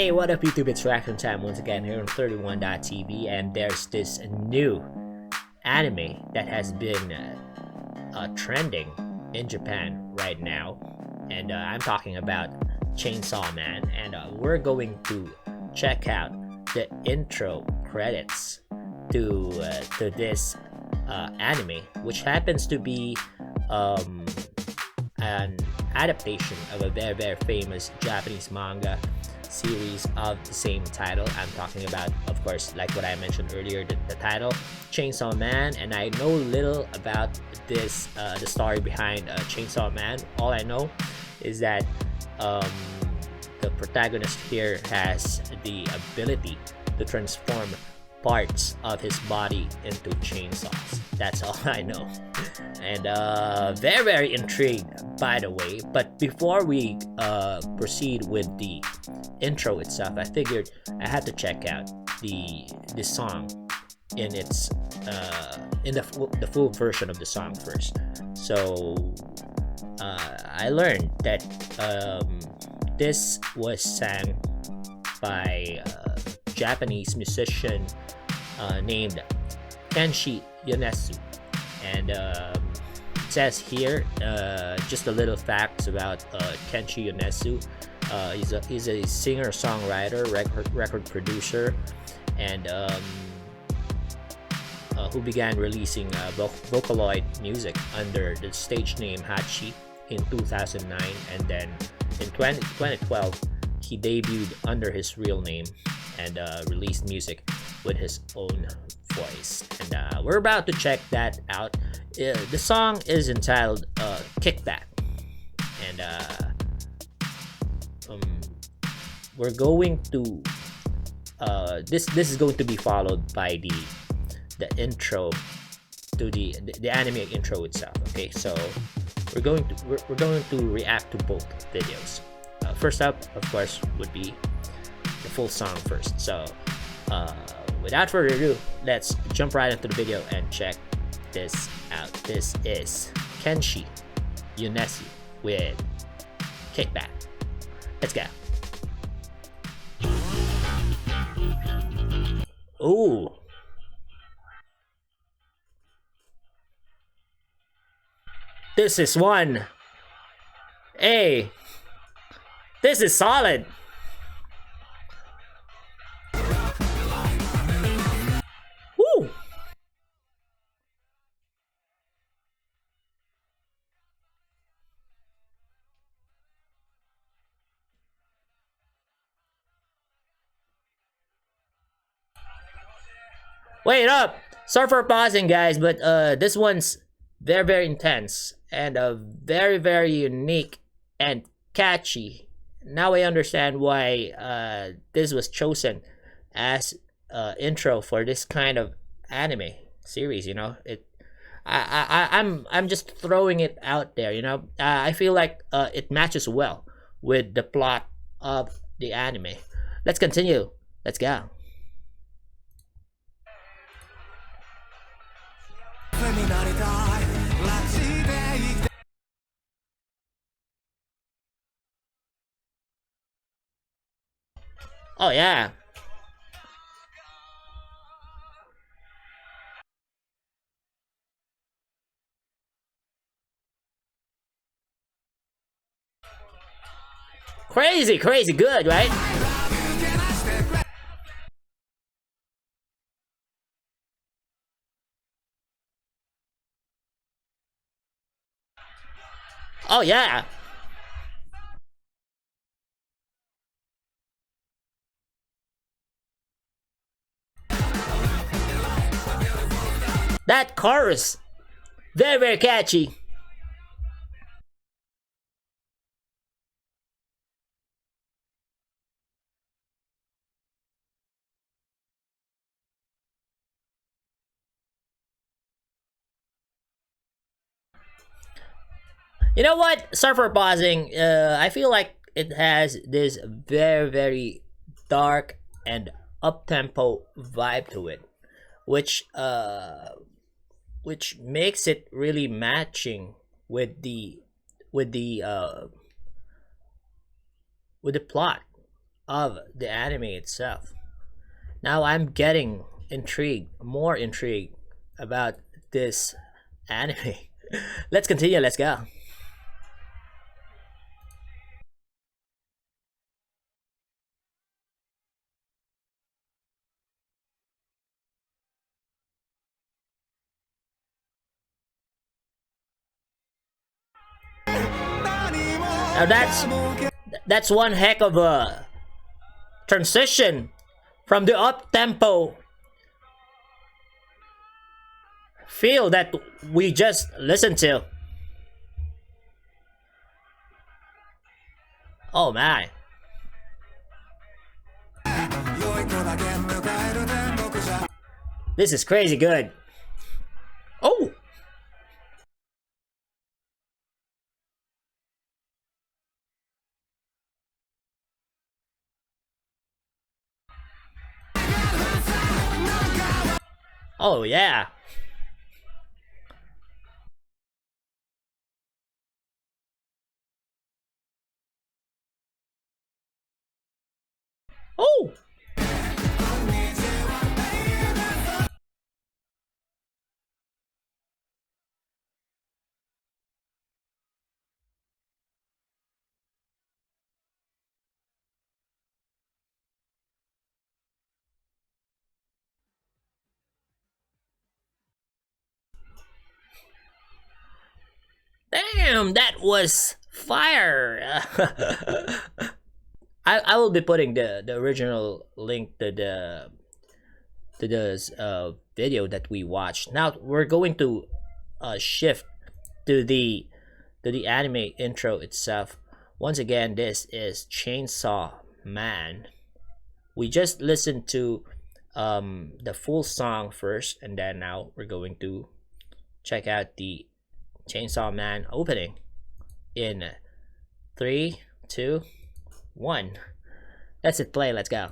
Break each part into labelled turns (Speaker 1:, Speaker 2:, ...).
Speaker 1: Hey, what up YouTube, it's Reaction Time once again here on 31.tv, and there's this new anime that has been trending in Japan right now, and I'm talking about Chainsaw Man, and we're going to check out the intro credits to this anime, which happens to be an adaptation of a very famous Japanese manga series of the same title. I'm talking about, of course, like what I mentioned earlier, the title Chainsaw Man. And I know little about this the story behind Chainsaw Man. All I know is that the protagonist here has the ability to transform parts of his body into chainsaws. That's all I know. And very intrigued, by the way. But before we proceed with the intro itself, I figured I had to check out the song in its in the full version of the song first. So I learned that this was sang by a Japanese musician named Kenshi Yonezu, and it says here just a little facts about Kenshi Yonezu. He's a singer-songwriter, record producer, and who began releasing Vocaloid music under the stage name Hachi in 2009, and then in 2012 he debuted under his real name and released music with his own voice. And we're about to check that out. The song is entitled Kickback, and we're going to this is going to be followed by the intro to the anime intro itself. Okay, so we're going to react to both videos. First up, of course, would be the full song first. So without further ado, let's jump right into the video and check this out. This is Kenshi Yonezu with Kickback. Let's go. Ooh. This is one. Hey. This is solid. Woo. Wait up. Sorry for pausing, guys, but this one's very intense and very unique and catchy. Now I understand why this was chosen as intro for this kind of anime series. You know, I'm just throwing it out there. You know, I feel like it matches well with the plot of the anime. Let's continue. Let's go. Oh yeah. Crazy good, right? Oh yeah. That chorus, very catchy. You know what? Sorry for pausing. I feel like it has this very dark and up-tempo vibe to it, which makes it really matching with the plot of the anime itself. Now I'm getting more intrigued about this anime. Let's continue, let's go. Now that's one heck of a transition from the up-tempo feel that we just listened to. Oh my. This is crazy good. Oh! Oh yeah. Oh! Damn, that was fire! I will be putting the original link to the video that we watched. Now we're going to shift to the anime intro itself. Once again, this is Chainsaw Man. We just listened to the full song first, and then now we're going to check out the Chainsaw Man opening in 3, 2, 1. Let's hit play, let's go.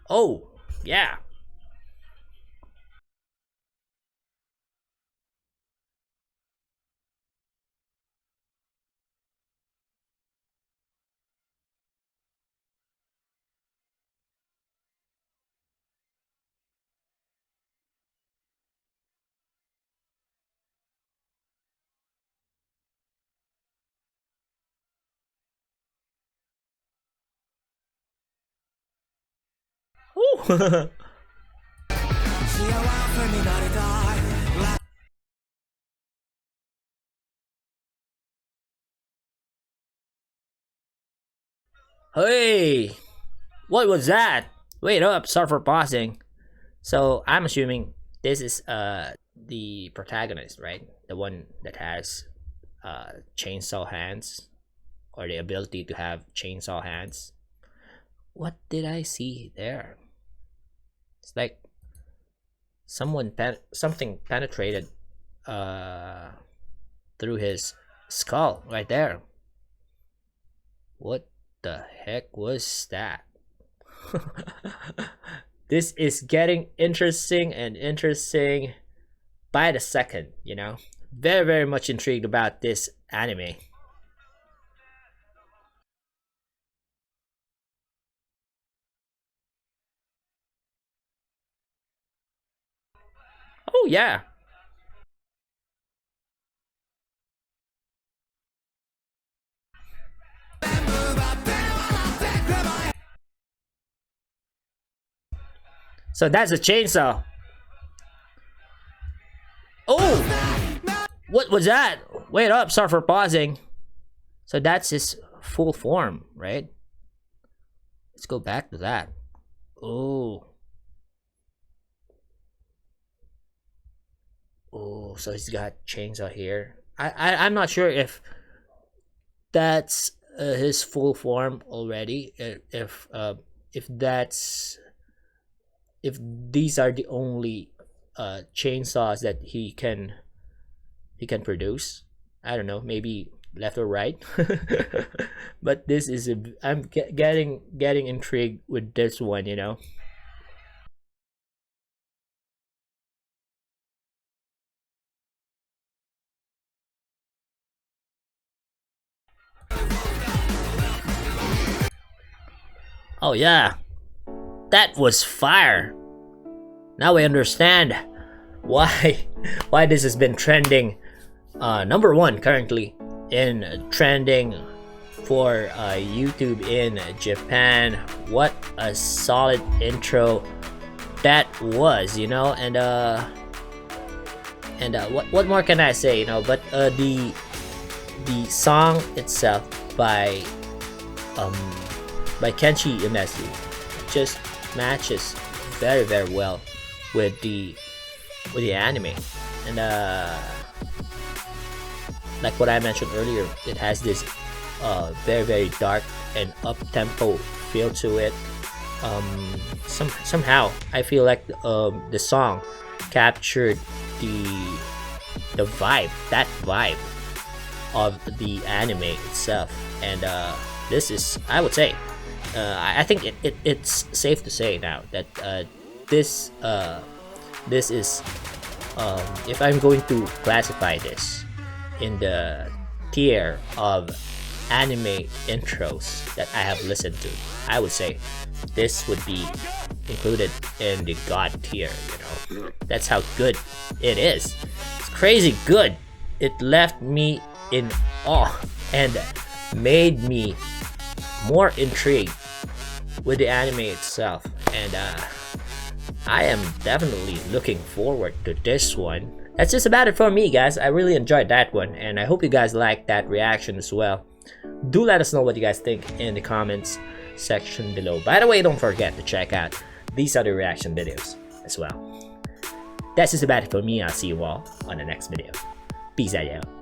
Speaker 1: Oh, yeah. Ooh. Hey, what was that? Wait up, sorry for pausing. So I'm assuming this is the protagonist, right? The one that has chainsaw hands, or the ability to have chainsaw hands. What did I see there? It's like something penetrated through his skull right there. What the heck was that? This is getting interesting and interesting by the second, you know? Very, very much intrigued about this anime. Oh yeah. So that's a chainsaw. Oh! What was that? Wait up, sorry for pausing. So that's his full form, right? Let's go back to that. Oh. Oh, so he's got chainsaw here. I'm not sure if that's his full form already. If that's if these are the only chainsaws that he can produce. I don't know, maybe left or right. But this is I'm getting intrigued with this one, you know. Oh yeah, that was fire. Now I understand why this has been trending number 1 currently in trending for YouTube in Japan. What a solid intro that was, you know. And what more can I say, you know, but the song itself by Kenshi Yonezu just matches very well with the anime. And like what I mentioned earlier, it has this very dark and up-tempo feel to it. Somehow I feel like the song captured the vibe, that vibe of the anime itself. And this is, I would say, I think it's safe to say now that this is, if I'm going to classify this in the tier of anime intros that I have listened to, I would say this would be included in the god tier, you know. That's how good it is. It's crazy good. It left me in awe and made me more intrigued with the anime itself. And I am definitely looking forward to this one. That's just about it for me, guys. I really enjoyed that one, and I hope you guys liked that reaction as well. Do let us know what you guys think in the comments section below. By the way, don't forget to check out these other reaction videos as well. That's just about it for me. I'll see you all on the next video. Peace out, yo.